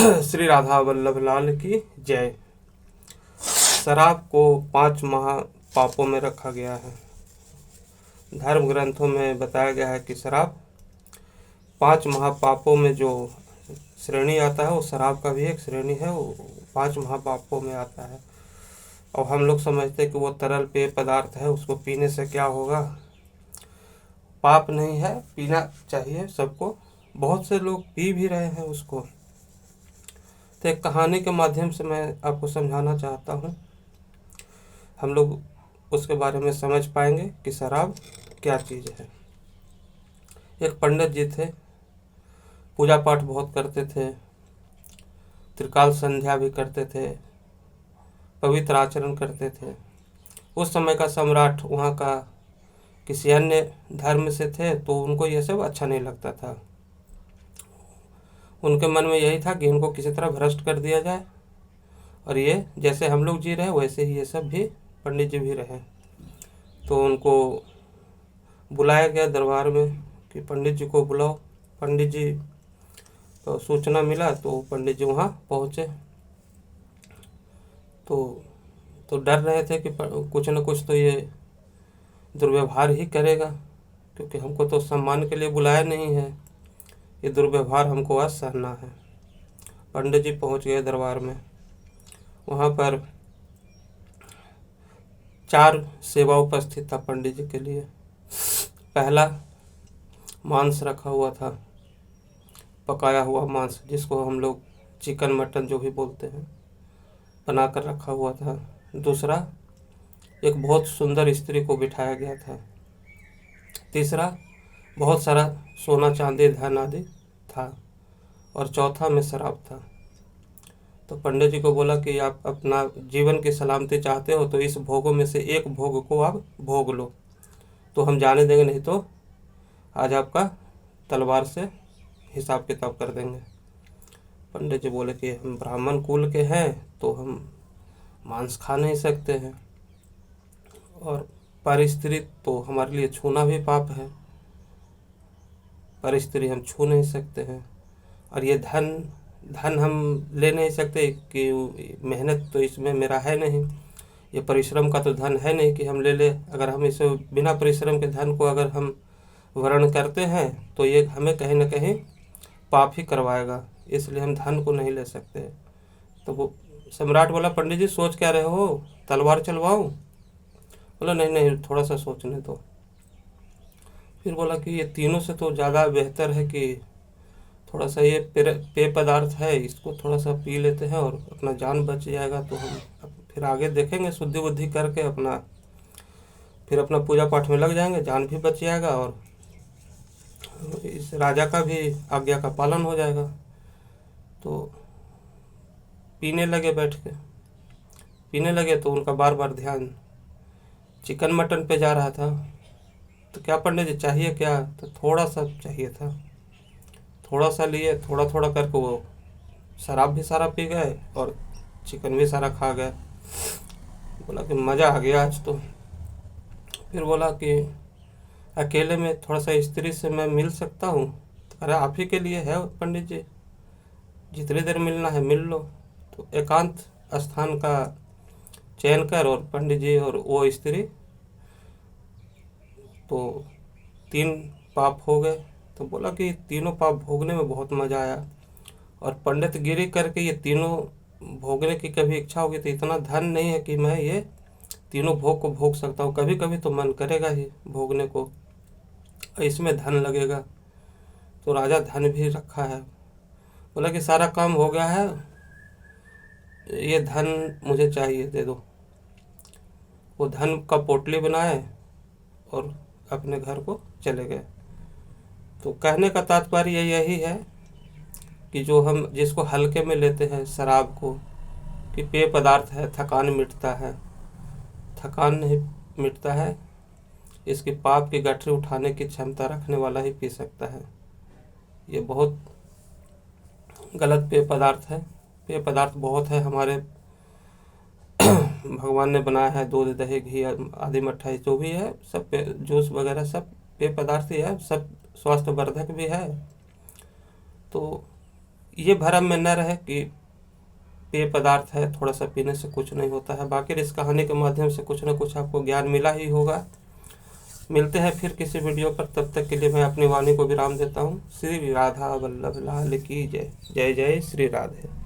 श्री राधा वल्लभ लाल की जय। शराब को 5 महापापों में रखा गया है। धर्म ग्रंथों में बताया गया है कि शराब 5 महापापों में जो श्रेणी आता है वो शराब का भी एक श्रेणी है, वो 5 महापापों में आता है। और हम लोग समझते हैं कि वो तरल पेय पदार्थ है, उसको पीने से क्या होगा। पाप नहीं है, पीना चाहिए सबको। बहुत से लोग पी भी रहे हैं उसको। तो एक कहानी के माध्यम से मैं आपको समझाना चाहता हूँ, हम लोग उसके बारे में समझ पाएंगे कि शराब क्या चीज़ है। एक पंडित जी थे, पूजा पाठ बहुत करते थे, त्रिकाल संध्या भी करते थे, पवित्र आचरण करते थे। उस समय का सम्राट वहाँ का किसी अन्य धर्म से थे, तो उनको ये सब अच्छा नहीं लगता था। उनके मन में यही था कि इनको किसी तरह भ्रष्ट कर दिया जाए, और ये जैसे हम लोग जी रहे वैसे ही ये सब भी पंडित जी भी रहे। तो उनको बुलाया गया दरबार में कि पंडित जी को बुलाओ। पंडित जी तो सूचना मिला तो पंडित जी वहाँ पहुँचे। तो डर रहे थे कि कुछ न कुछ तो ये दुर्व्यवहार ही करेगा, क्योंकि हमको तो सम्मान के लिए बुलाया नहीं है, ये दुर्व्यवहार हमको आज सहना है। पंडित जी पहुँच गए दरबार में। वहाँ पर 4 सेवा उपस्थित था पंडित जी के लिए। पहला, मांस रखा हुआ था, पकाया हुआ मांस, जिसको हम लोग चिकन मटन जो भी बोलते हैं, बनाकर रखा हुआ था। दूसरा, एक बहुत सुंदर स्त्री को बिठाया गया था। तीसरा, बहुत सारा सोना चांदी धन आदि था। और चौथा में शराब था। तो पंडित जी को बोला कि आप अपना जीवन की सलामती चाहते हो तो इस भोगों में से एक भोग को आप भोग लो, तो हम जाने देंगे, नहीं तो आज आपका तलवार से हिसाब किताब कर देंगे। पंडित जी बोले कि हम ब्राह्मण कुल के हैं तो हम मांस खा नहीं सकते हैं, और पर स्त्री तो हमारे लिए छूना भी पाप है, पर स्त्री हम छू नहीं सकते हैं। और ये धन हम ले नहीं सकते कि मेहनत तो इसमें मेरा है नहीं, ये परिश्रम का तो धन है नहीं कि हम ले ले। अगर हम इसे बिना परिश्रम के धन को अगर हम वर्ण करते हैं तो ये हमें कहीं ना कहीं पाप ही करवाएगा, इसलिए हम धन को नहीं ले सकते। तो वो सम्राट बोला, पंडित जी सोच क्या रहे हो, तलवार चलवाऊं? बोला नहीं नहीं, थोड़ा सा सोचने दो। फिर बोला कि ये तीनों से तो ज़्यादा बेहतर है कि थोड़ा सा ये पेय पदार्थ है, इसको थोड़ा सा पी लेते हैं और अपना जान बच जाएगा। तो हम फिर आगे देखेंगे, शुद्धि बुद्धि करके फिर अपना पूजा पाठ में लग जाएंगे, जान भी बच जाएगा और इस राजा का भी आज्ञा का पालन हो जाएगा। तो पीने लगे, बैठ के पीने लगे। तो उनका बार बार ध्यान चिकन मटन पे जा रहा था। तो क्या पंडित जी चाहिए क्या? तो थोड़ा सा चाहिए था। थोड़ा सा लिए, थोड़ा थोड़ा करके वो शराब भी सारा पी गए और चिकन भी सारा खा गए। बोला कि मज़ा आ गया आज तो। फिर बोला कि अकेले में थोड़ा सा स्त्री से मैं मिल सकता हूँ? अरे आप ही के लिए है पंडित जी, जितनी देर मिलना है मिल लो। तो एकांत स्थान का चयन कर, और पंडित जी और वो स्त्री, तो 3 पाप हो गए। तो बोला कि तीनों पाप भोगने में बहुत मज़ा आया, और पंडित गिरी करके ये तीनों भोगने की कभी इच्छा होगी तो इतना धन नहीं है कि मैं ये तीनों भोग को भोग सकता हूँ। कभी कभी तो मन करेगा ही भोगने को, इसमें धन लगेगा। तो राजा धन भी रखा है। बोला कि सारा काम हो गया है, ये धन मुझे चाहिए, दे दो। वो धन का पोटली बनाए और अपने घर को चले गए। तो कहने का तात्पर्य यही है कि जो हम जिसको हल्के में लेते हैं शराब को, कि पेय पदार्थ है, थकान मिटता है, थकान नहीं मिटता है, इसकी पाप की गठरी उठाने की क्षमता रखने वाला ही पी सकता है। ये बहुत गलत पेय पदार्थ है। पेय पदार्थ बहुत है हमारे भगवान ने बनाया है, दूध दही घी आदि मिठाई जो भी है सब जूस वगैरह सब पेय पदार्थ ही है, सब स्वास्थ्यवर्धक भी है। तो ये भ्रम में न रहे कि पेय पदार्थ है, थोड़ा सा पीने से कुछ नहीं होता है। बाकी इस कहानी के माध्यम से कुछ न कुछ आपको ज्ञान मिला ही होगा। मिलते हैं फिर किसी वीडियो पर, तब तक के लिए मैं अपनी वाणी को विराम देता हूँ। श्री राधा वल्लभ लाल की जय। जय जय श्री राधे।